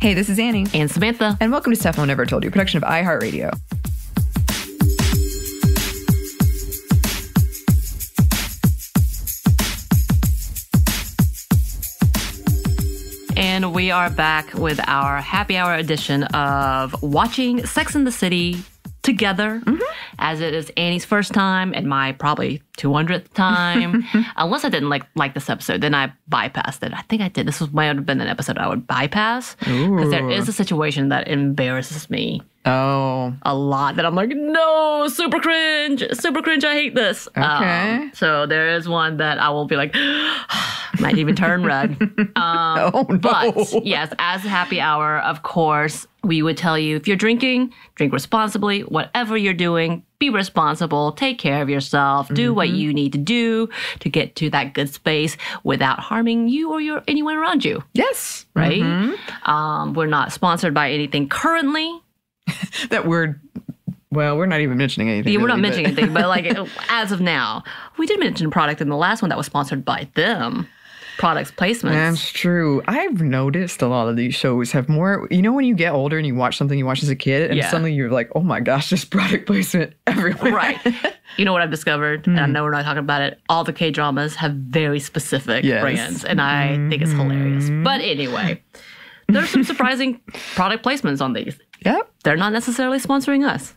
Hey, this is Anney. And Samantha. And welcome to Stuff No One Ever Told You, a production of iHeartRadio. And we are back with our happy hour edition of watching Sex and the City together, as it is Annie's first time and my probably 200th time. Unless I didn't like this episode, then I bypassed it. I think I did. This might have been an episode I would bypass because there is a situation that embarrasses me. Oh. A lot that I'm like, no, super cringe, I hate this. Okay. So there is one that I will be like, might even turn red. Oh, no. But yes, as a happy hour, of course, we would tell you if you're drinking, drink responsibly. Whatever you're doing, be responsible. Take care of yourself. Do what you need to do to get to that good space without harming you or anyone around you. Yes. Right? We're not sponsored by anything currently. That word, well, we're not even mentioning anything. Yeah, we're not really, mentioning anything, but like as of now, we did mention a product in the last one that was sponsored by them. Products placements. That's true. I've noticed a lot of these shows have more, you know, when you get older and you watch something you watched as a kid and suddenly you're like, oh my gosh, just product placement everywhere. Right. You know what I've discovered? And I know we're not talking about it. All the K-dramas have very specific brands, and I think it's hilarious. But anyway, there's some surprising product placements on these. Yep. They're not necessarily sponsoring us.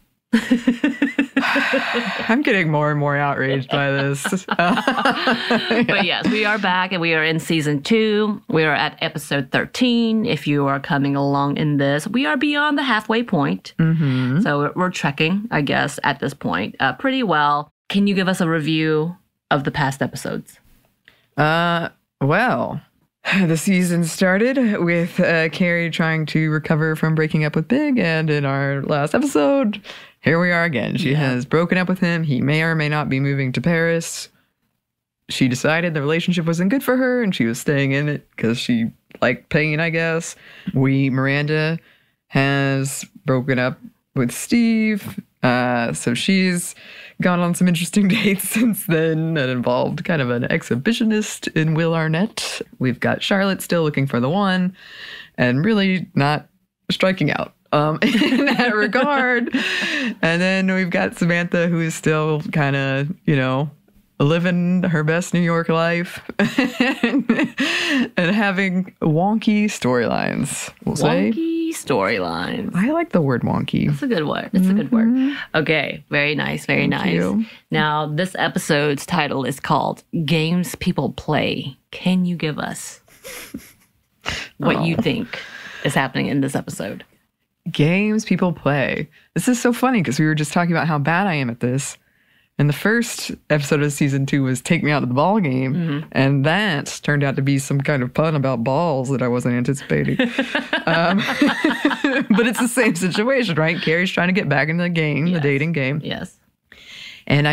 I'm getting more and more outraged by this. But yes, we are back and we are in season 2. We are at episode 13. If you are coming along in this, we are beyond the halfway point. So we're trekking, I guess, at this point pretty well. Can you give us a review of the past episodes? Well, the season started with Carrie trying to recover from breaking up with Big, and in our last episode, here we are again. She has broken up with him. He may or may not be moving to Paris. She decided the relationship wasn't good for her, and she was staying in it because she liked pain, I guess. Miranda has broken up with Steve, so she's gone on some interesting dates since then that involved kind of an exhibitionist in Will Arnett. We've got Charlotte still looking for the one and really not striking out in that regard. And then we've got Samantha, who is still kind of, you know, living her best New York life and having wonky storylines, we'll say. Wonky storylines. I like the word wonky. It's a good word. It's a good word. Okay. Very nice. Very nice. You. Now, this episode's title is called Games People Play. Can you give us what you think is happening in this episode? Games people play. This is so funny because we were just talking about how bad I am at this. And the first episode of season 2 was Take Me Out to the Ball Game. And that turned out to be some kind of pun about balls that I wasn't anticipating. But it's the same situation, right? Carrie's trying to get back into the game, the dating game. Yes. And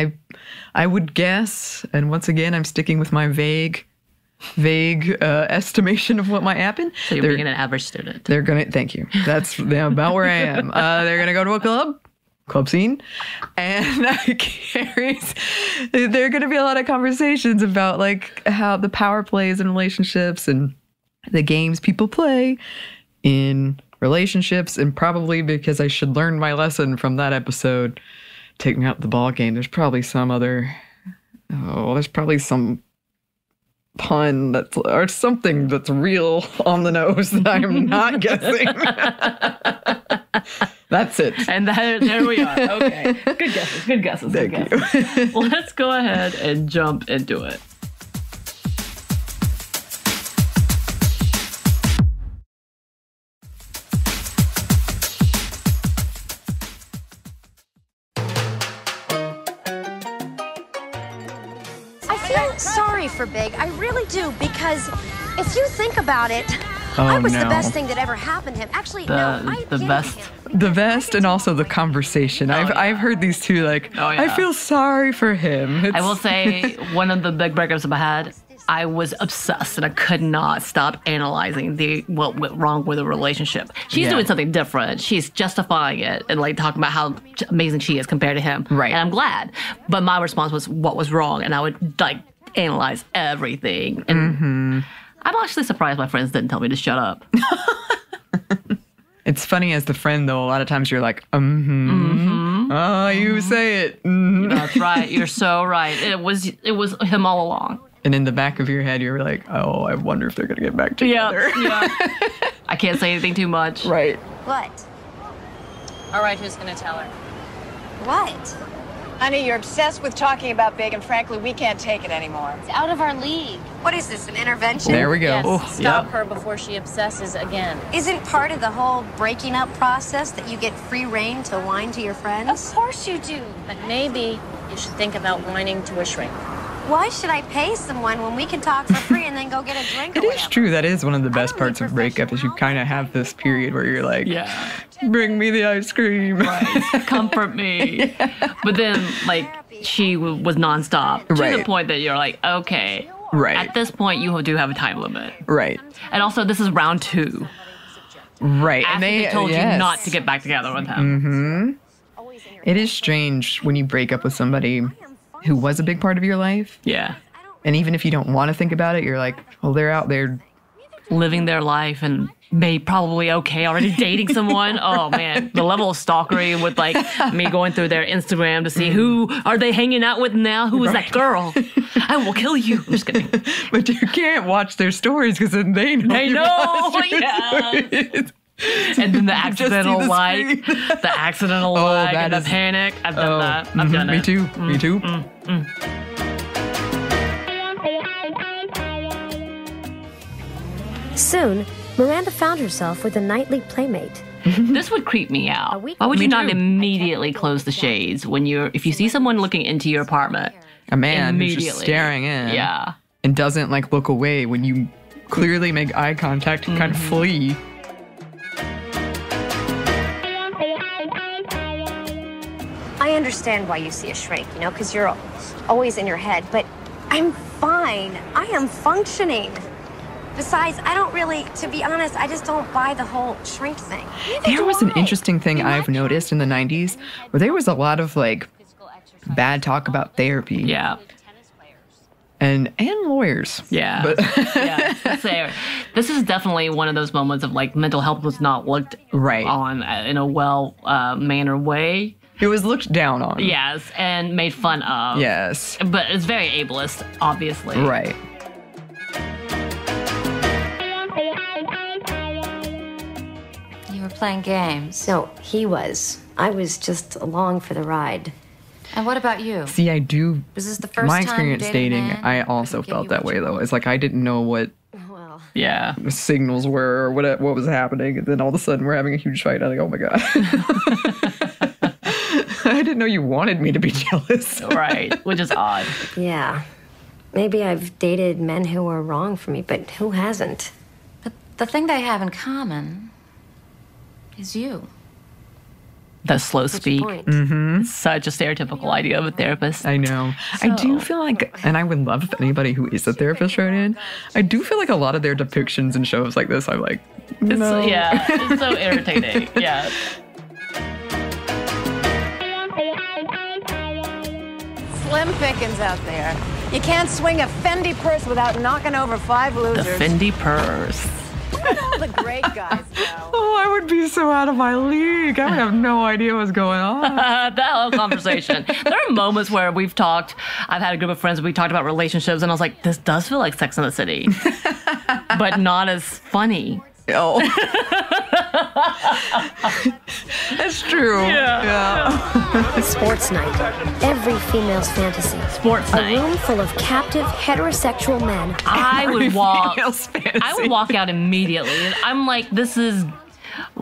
I would guess, and once again, I'm sticking with my vague estimation of what might happen. So you're being an average student. They're going to, thank you. That's about where I am. They're going to go to a club scene, and there are going to be a lot of conversations about like how the power plays in relationships and the games people play in relationships. And probably because I should learn my lesson from that episode, Take Me Out to the Ball Game, there's probably some pun or something that's real on the nose that I'm not guessing. That's it. And there we are. Okay. Good guesses. Thank you. Let's go ahead and jump into it. I feel sorry for Big. I really do, because if you think about it, I was the best thing that ever happened to him. Actually, The best and also the conversation. I've heard these two like, I feel sorry for him. I will say one of the big breakups I had, I was obsessed and I could not stop analyzing what went wrong with the relationship. She's doing something different. She's justifying it and like talking about how amazing she is compared to him. Right. And I'm glad. But my response was what was wrong, and I would like analyze everything. And I'm actually surprised my friends didn't tell me to shut up. It's funny as the friend, though, a lot of times you're like, oh, you say it. That's right. You're so right. It was him all along. And in the back of your head, you're like, oh, I wonder if they're going to get back together. Yeah. I can't say anything too much. Right. What? All right, who's going to tell her? What? Honey, you're obsessed with talking about Big, and frankly, we can't take it anymore. It's out of our league. What is this, an intervention? There we go. Yes, Oh, stop her before she obsesses again. Isn't part of the whole breaking up process that you get free reign to whine to your friends? Of course you do. But maybe you should think about whining to a shrink. Why should I pay someone when we can talk for free and then go get a drink It or is whatever? true. That is one of the best don't parts need of breakup is you kind of have this period where you're like, Yeah. bring me the ice cream. Right. Comfort me. But then, like, she was nonstop to the Right. point that you're like, okay. Right. At this point, you do have a time limit. Right. And also, this is round 2. Right. After they told you not to get back together with him. It is strange when you break up with somebody who was a big part of your life. Yeah. And even if you don't want to think about it, you're like, well, they're out there. Living their life and probably okay, already dating someone. Oh man, the level of stalkery with like me going through their Instagram to see who are they hanging out with now? Who is that girl? I will kill you. I'm just kidding. But you can't watch their stories because then they know. They you know, watched your yeah. stories. And then the Just see accidental the like, screen. the accidental Oh, like, that and the is- panic. I've done that. I've done Me it. too. Me too. Soon, Miranda found herself with a nightly playmate. This would creep me out. Why would you not too. immediately close the shades when if you see someone looking into your apartment? A man who's Immediately. just staring in. Yeah. And doesn't like look away when you clearly make eye contact and kind of flee. I understand why you see a shrink, you know, because you're always in your head, but I'm fine. I am functioning. Besides, I don't really, to be honest, I just don't buy the whole shrink thing. There was an interesting thing I've noticed in the 90s where there was a lot of like bad talk about therapy. Yeah. And lawyers. Yeah. But Yeah. So, this is definitely one of those moments of like mental health was not looked Right. on in a well mannered way. it was looked down on. Yes. And made fun of. Yes. But it's very ableist, obviously. Right. You were playing games. No, he was. I was just along for the ride. And what about you? See, I do. Was this the first My time you experience dated a dating, man I who also could give felt you that what way you though. want? It's like I didn't know what Well, Yeah. the signals were or what was happening, and then all of a sudden we're having a huge fight. I'm like, oh my god. I didn't know you wanted me to be jealous. Right. Which is odd. yeah. Maybe I've dated men who were wrong for me, but who hasn't? But the thing they have in common is you. The slow What's speak. your point? Such a stereotypical idea of a therapist. I know. I do feel like, and I would love if anybody who is a therapist wrote in, I do feel like a lot of their depictions in shows like this, I'm like, no. Yeah. It's so irritating. Yeah. Slim pickings out there. You can't swing a Fendi purse without knocking over 5 The losers. Fendi purse. Where did all the great guys go? Oh, I would be so out of my league. I would have no idea what's going on. That whole conversation. There are moments where we've talked. I've had a group of friends. We talked about relationships, and I was like, "This does feel like Sex and the City, but not as funny." Oh. That's true. Yeah. Sports night. Every female's fantasy. Sports A night. room full of captive heterosexual men. I would walk. Female's fantasy. I would walk out immediately. And I'm like, "This is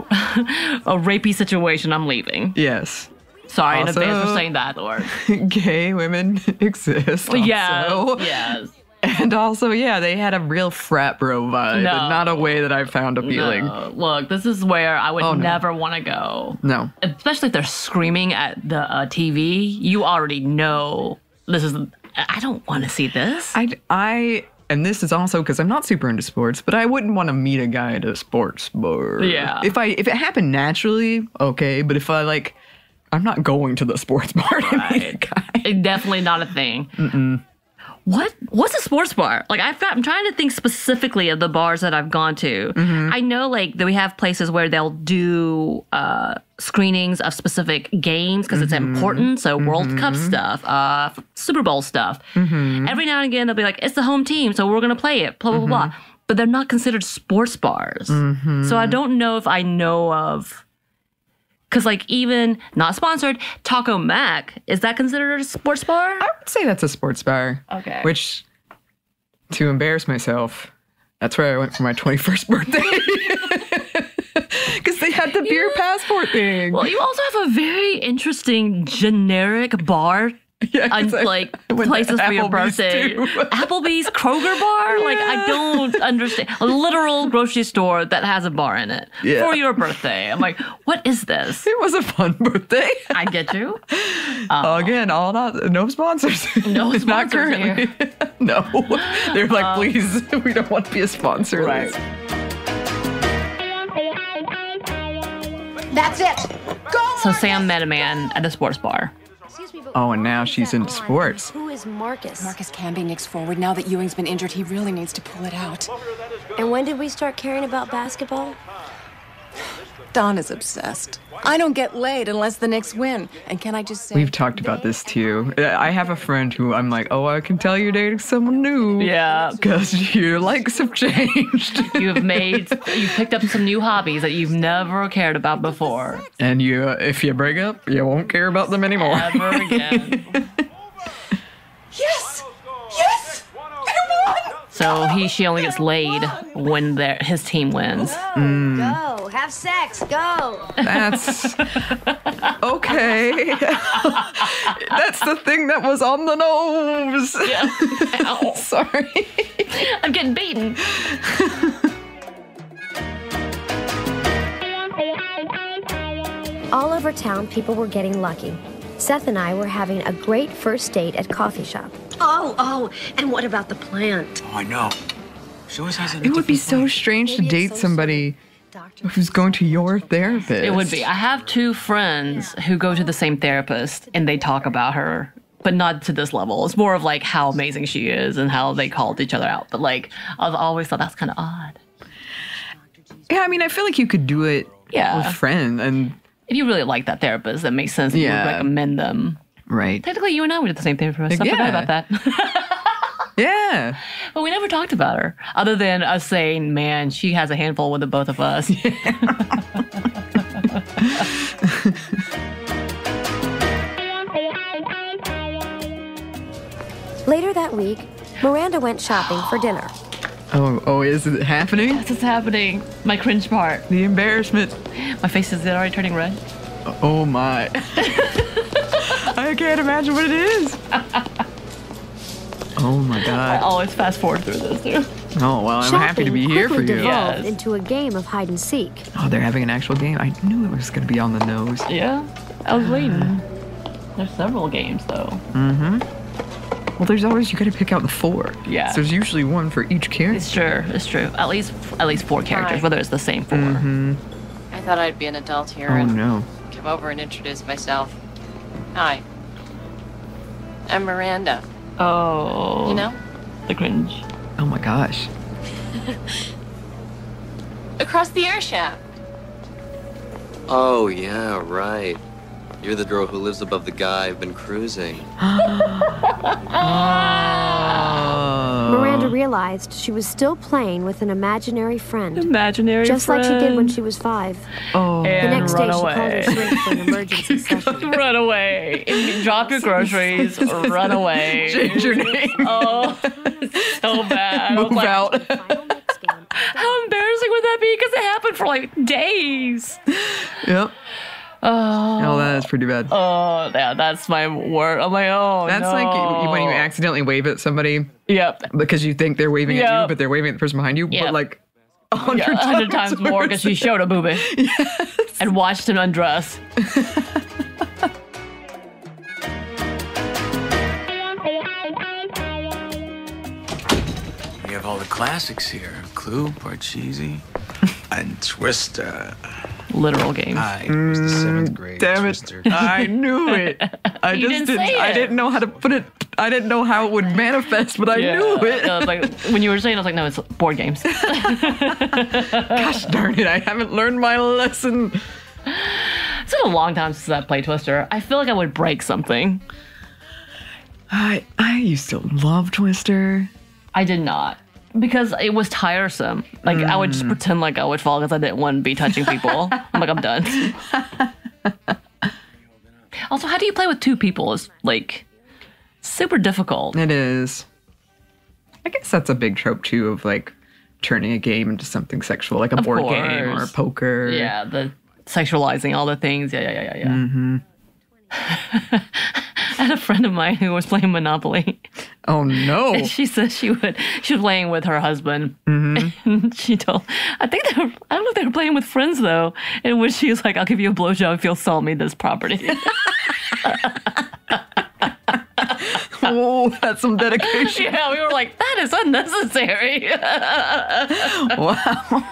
a rapey situation. I'm leaving." Yes. Sorry in Also- advance for saying that word. Gay women exist. Yeah. Also. Yes. And also, yeah, they had a real frat bro vibe, No. and not a way that I found appealing. No. Look, this is where I would Oh, no. never want to go. No. Especially if they're screaming at the TV. You already know this is. I don't want to see this. I and this is also because I'm not super into sports, but I wouldn't want to meet a guy at a sports bar. Yeah. If it happened naturally, okay. But if I'm not going to the sports bar to meet a guy. Definitely not a thing. what's a sports bar? Like I'm trying to think specifically of the bars that I've gone to. I know like that we have places where they'll do screenings of specific games because it's important. So World Cup stuff, Super Bowl stuff. Every now and again they'll be like, it's the home team, so we're gonna play it. Blah blah blah. But they're not considered sports bars. So I don't know if I know of. Because, like, even not sponsored, Taco Mac, is that considered a sports bar? I would say that's a sports bar. Okay. Which, to embarrass myself, that's where I went for my 21st birthday. Because they had the beer passport thing. Well, you also have a very interesting generic bar. Yeah, like places for your birthday. Applebee's, Kroger bar? Like, I don't understand. A literal grocery store that has a bar in it for your birthday. I'm like, what is this? It was a fun birthday. I get you. Again, no sponsors. No sponsors Not currently. here. No. They're like, please, we don't want to be a sponsor. Right. That's it. Go! So Sam met a man at a sports bar. Oh, and now she's into sports. Who is Marcus? Marcus can be Nick's forward. Now that Ewing's been injured, he really needs to pull it out. And when did we start caring about basketball? Don is obsessed. I don't get laid unless the Knicks win. And can I just say... We've talked about this too. I have a friend who I'm like, oh, I can tell you're dating someone new. Yeah. Because your likes have changed. You've picked up some new hobbies that you've never cared about before. And if you break up, you won't care about them anymore. Ever again. Yes! Yes! I won! So she only gets laid when his team wins. Go. Have sex. Go. That's okay. That's the thing that was on the nose. Yeah. Ow. Sorry. I'm getting beaten. All over town, people were getting lucky. Seth and I were having a great first date at coffee shop. Oh, and what about the plant? Oh, I know. She always has a It would be so strange to date somebody who's going to your therapist. It would be. I have two friends who go to the same therapist and they talk about her, but not to this level. It's more of like how amazing she is and how they called each other out. But like, I've always thought that's kind of odd. Yeah, I mean, I feel like you could do it with friends. And if you really like that therapist, that makes sense. You would recommend them. Right. Technically, you and I went to the same therapist. I forgot about that. Yeah. But we never talked about her, other than us saying, man, she has a handful with the both of us. Later that week, Miranda went shopping for dinner. Oh, is it happening? This is happening. My cringe part. The embarrassment. My face is already turning red. Oh, my. I can't imagine what it is. Oh, my God. I always fast forward through this, too. Oh, well, I'm happy to be here for you. Devolved into a game of hide and seek. Oh, they're having an actual game? I knew it was going to be on the nose. Yeah, I was waiting. There's several games, though. Mm-hmm. Well, there's always, you got to pick out the four. Yeah. So there's usually one for each character. It's true. At least four characters, whether it's the same four. Mm-hmm. I thought I'd be an adult here Oh, and no. come over and introduce myself. Hi. I'm Miranda. Oh. You know? The cringe. Oh, my gosh. Across the air shaft. Oh, yeah, right. You're the girl who lives above the guy I've been cruising. Miranda realized she was still playing with an imaginary friend. Just like she did when she was 5. Oh. The next day, she away. called her shrink for an emergency session. Run away. Drop your groceries. Run away. Change your name. Oh, it's so bad. Move out. How embarrassing would that be? Because it happened for like days. Yep. Oh, that is pretty bad. Oh, yeah, that's my word. I'm like, oh, That's no. like when you accidentally wave at somebody. Yep. Because you think they're waving at you, Yep. but they're waving at the person behind you. Yep. But like 100 times more because she showed a boobie. Yes. And watched him undress. We have all the classics here. Clue, Parcheesi, and Twister. Literal game. It was the 7th grade Damn it. Twister. I knew it. I You just didn't say I it. didn't know how to put it I didn't know how it would manifest, but I knew it. No, like when you were saying, I was like, no, it's board games. Gosh darn it, I haven't learned my lesson. It's been a long time since I played Twister. I feel like I would break something. I used to love Twister. I did not. Because it was tiresome. Like, I would just pretend like I would fall because I didn't want to be touching people. I'm like, I'm done. Also, how do you play with two people? It's, like, super difficult. It is. I guess that's a big trope, too, of, like, turning a game into something sexual, like a board game or poker. Yeah, the sexualizing all the things. Yeah. Mm-hmm. I had a friend of mine who was playing Monopoly. Oh no! And she said she was playing with her husband. Mm-hmm. And she told, I don't know if they were playing with friends though. In which she was like, "I'll give you a blowjob if you'll sell me this property." Oh, that's some dedication. Yeah, we were like, that is unnecessary. Wow.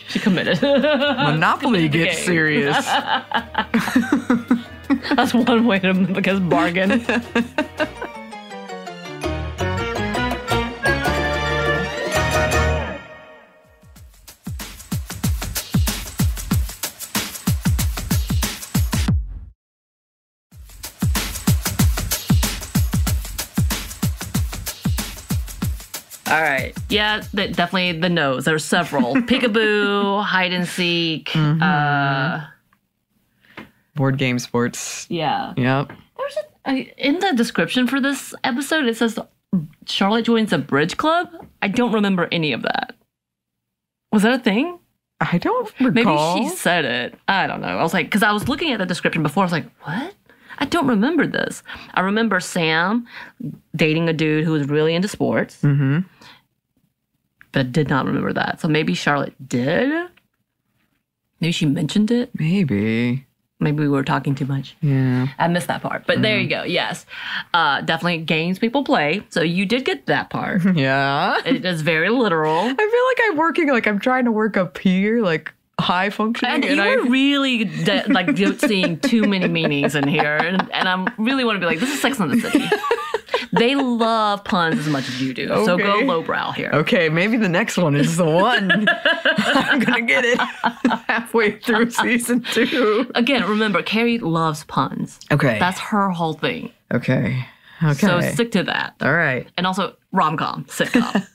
She committed. Monopoly gets serious. That's one way to, because bargain. All right. Yeah, definitely the no's. There's several. Peekaboo, hide and seek. Board game sports. Yeah. Yep. In the description for this episode, it says Charlotte joins a bridge club. I don't remember any of that. Was that a thing? I don't recall. Maybe she said it. I don't know. I was like, because I was looking at the description before. I was like, what? I don't remember this. I remember Sam dating a dude who was really into sports. Mm-hmm. But I did not remember that. So maybe Charlotte did? Maybe she mentioned it? Maybe we were talking too much. Yeah. I missed that part. But there you go. Yes. Definitely games people play. So you did get that part. Yeah. It is very literal. I feel like I'm working, like I'm trying to work up here, like high functioning. And you were really seeing too many meanings in here. And I really want to be like, this is Sex and the City. They love puns as much as you do. Okay. So go lowbrow here. Okay, maybe the next one is the one. I'm going to get it halfway through season 2. Again, remember, Carrie loves puns. Okay. That's her whole thing. Okay. So stick to that. All right. And also rom-com, sitcom.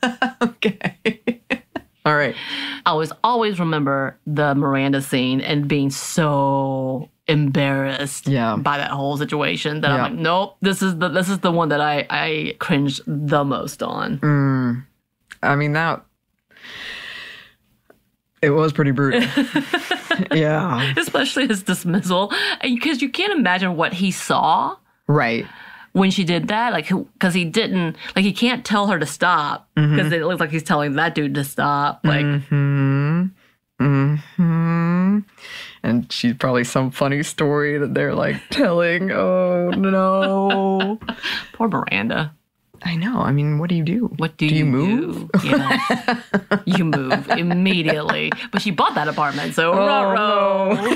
Okay. All right. I always remember the Miranda scene and being so embarrassed by that whole situation that I'm like, nope, this is the one that I cringed the most on. I mean, it was pretty brutal. Yeah. Especially his dismissal. Because you can't imagine what he saw. Right. When she did that, like, because he didn't, like, he can't tell her to stop because it looks like he's telling that dude to stop. Like, and she's probably some funny story that they're like telling. Oh no, poor Miranda. I know. I mean, what do you do? What do you move? Yeah, you move immediately. But she bought that apartment, so no.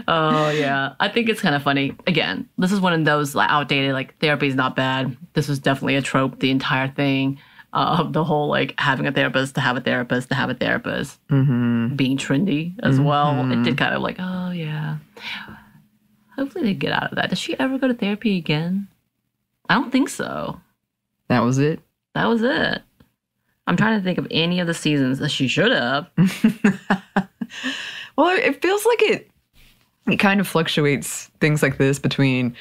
Oh, yeah. I think it's kind of funny. Again, this is one of those outdated, like, therapy is not bad. This was definitely a trope, the entire thing. The whole, like, having a therapist to have a therapist to have a therapist. Being trendy as well. It did kind of like, oh, yeah. Hopefully they get out of that. Does she ever go to therapy again? I don't think so. That was it? That was it. I'm trying to think of any of the seasons that she should have. Well, it feels like it kind of fluctuates, things like this, between,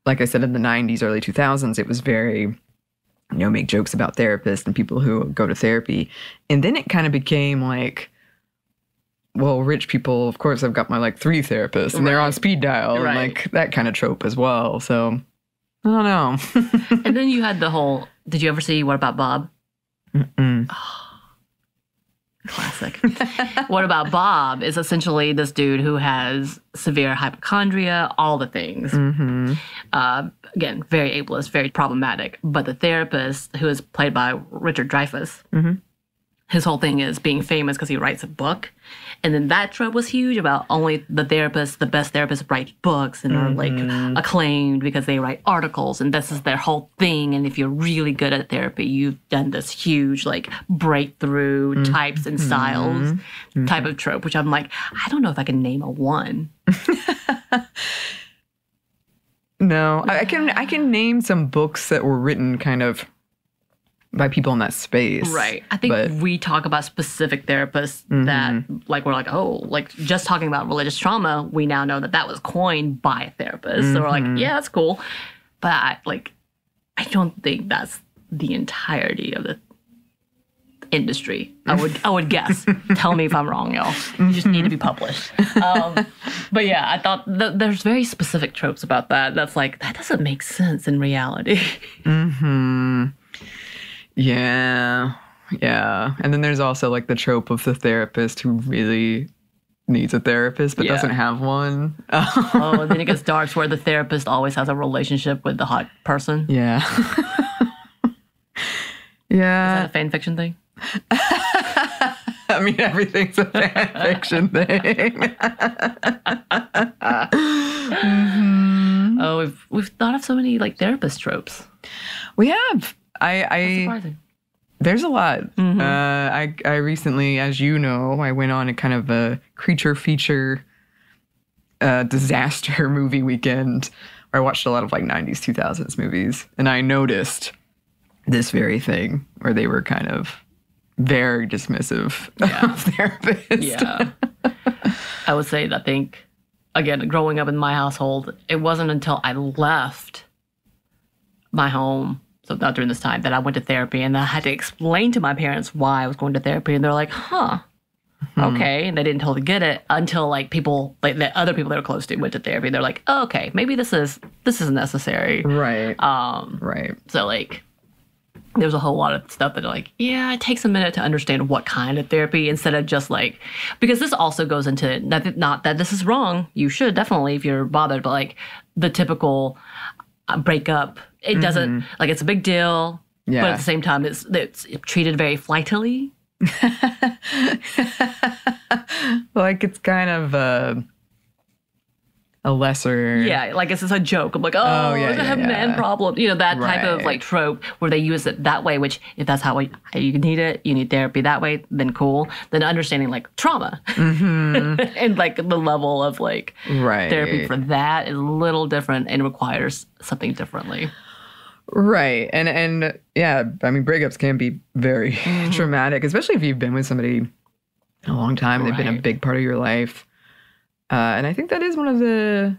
like I said, in the 90s, early 2000s, it was very, make jokes about therapists and people who go to therapy. And then it kind of became like, well, rich people, of course, I've got my, 3 therapists, and they're on speed dial, and, that kind of trope as well. So, I don't know. And then you had the whole, did you ever see What About Bob? Mm-mm. Oh. Classic. What About Bob is essentially this dude who has severe hypochondria, all the things. Again, very ableist, very problematic. But the therapist, who is played by Richard Dreyfuss, his whole thing is being famous because he writes a book. And then that trope was huge about only the best therapists write books and are like acclaimed because they write articles and this is their whole thing. And if you're really good at therapy, you've done this huge like breakthrough types and styles type of trope, which I'm like, I don't know if I can name a one. No, I can name some books that were written kind of by people in that space. Right. I think we talk about specific therapists that, like, we're like, oh, like, just talking about religious trauma, we now know that that was coined by a therapist. So we're like, yeah, that's cool. But, I don't think that's the entirety of the industry. I would guess. Tell me if I'm wrong, y'all. You just need to be published. But, yeah, I thought there's very specific tropes about that. That's like, that doesn't make sense in reality. Yeah. And then there's also like the trope of the therapist who really needs a therapist but doesn't have one. And then it gets dark where the therapist always has a relationship with the hot person. Yeah. Is that a fan fiction thing? I mean, everything's a fan fiction thing. Oh, we've thought of so many like therapist tropes. We have. There's a lot. I recently, as you know, I went on a kind of a creature feature disaster movie weekend where I watched a lot of like 90s, 2000s movies. And I noticed this very thing where they were kind of very dismissive of therapists. Yeah. I would say that I think, again, growing up in my household, it wasn't until I left my home, so not during this time, that I went to therapy, and I had to explain to my parents why I was going to therapy, and they're like, huh, okay, and they didn't totally get it until like people, like the other people they were close to went to therapy. They're like, oh, okay, maybe this is necessary. Right. Right. So like, there's a whole lot of stuff that are like, yeah, it takes a minute to understand what kind of therapy instead of just like, because this also goes into, not that this is wrong, you should definitely if you're bothered, but like the typical breakup, it doesn't, like it's a big deal, but at the same time it's treated very flightily. Like it's kind of a lesser... Yeah, like it's just a joke. I'm like, I have man problem. You know, that type of like trope where they use it that way, which if that's how you need it, you need therapy that way, then cool. Then understanding like trauma and like the level of like therapy for that is a little different and requires something differently. Right. And yeah, I mean, breakups can be very traumatic, especially if you've been with somebody a long time. They've been a big part of your life. And I think that is one of the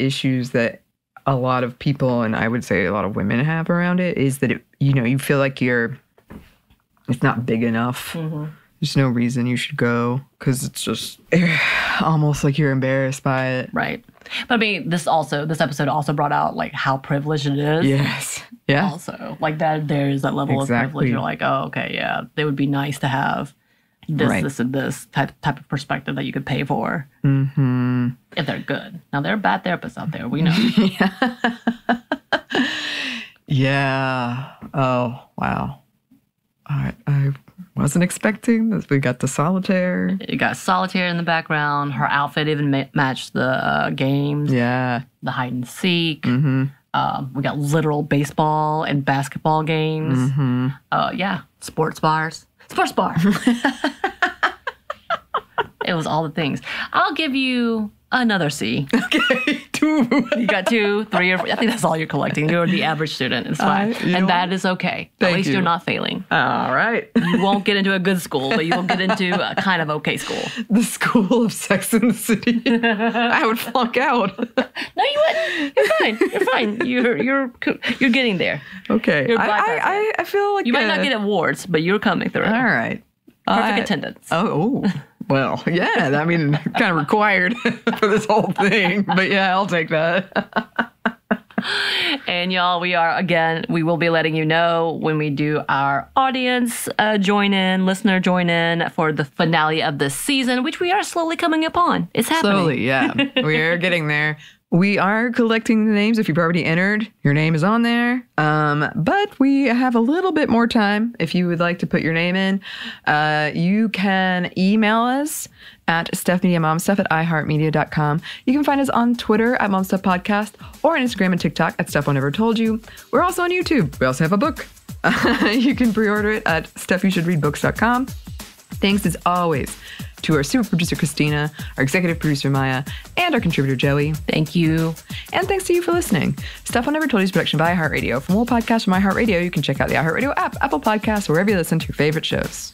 issues that a lot of people, and I would say a lot of women have around it, is that, you feel like it's not big enough. There's no reason you should go because it's just almost like you're embarrassed by it. Right. But I mean, this episode also brought out like how privileged it is. Yes. Yeah. Also, like that there's that level of privilege. You're like, oh, okay, yeah, it would be nice to have this and this type of perspective that you could pay for. If they're good. Now there are bad therapists out there. We know. Yeah. Oh, wow. I wasn't expecting this. We got the solitaire. You got solitaire in the background. Her outfit even matched the games. Yeah. The hide and seek. We got literal baseball and basketball games. Yeah. Sports bars. Sports bar. It was all the things. I'll give you another C. Okay, 2. You got 2, 3, or 4. I think that's all you're collecting. You're the average student. It's fine. And that is okay. At least you're not failing. All right. You won't get into a good school, but you will get into a kind of okay school. The school of Sex and the City. I would flunk out. No, you wouldn't. You're fine. You're fine. You're getting there. Okay. I feel like you might not get awards, but you're coming through. All right. Perfect attendance. Oh. Well, yeah, I mean, kind of required for this whole thing. But yeah, I'll take that. And y'all, we will be letting you know when we do our audience listener join in for the finale of this season, which we are slowly coming upon. It's happening. Slowly, yeah. We are getting there. We are collecting the names. If you've already entered, your name is on there. But we have a little bit more time. If you would like to put your name in, you can email us at stuffmediamomstuff@iheartmedia.com. You can find us on Twitter at momstuffpodcast or on Instagram and TikTok at Stuff I Never Told You. We're also on YouTube. We also have a book. You can pre-order it at stuffyoushouldreadbooks.com. Thanks as always to our super producer, Christina, our executive producer, Maya, and our contributor, Joey. Thank you. And thanks to you for listening. Stuff I Never Told You is a production by iHeartRadio. For more podcasts from iHeartRadio, you can check out the iHeartRadio app, Apple Podcasts, wherever you listen to your favorite shows.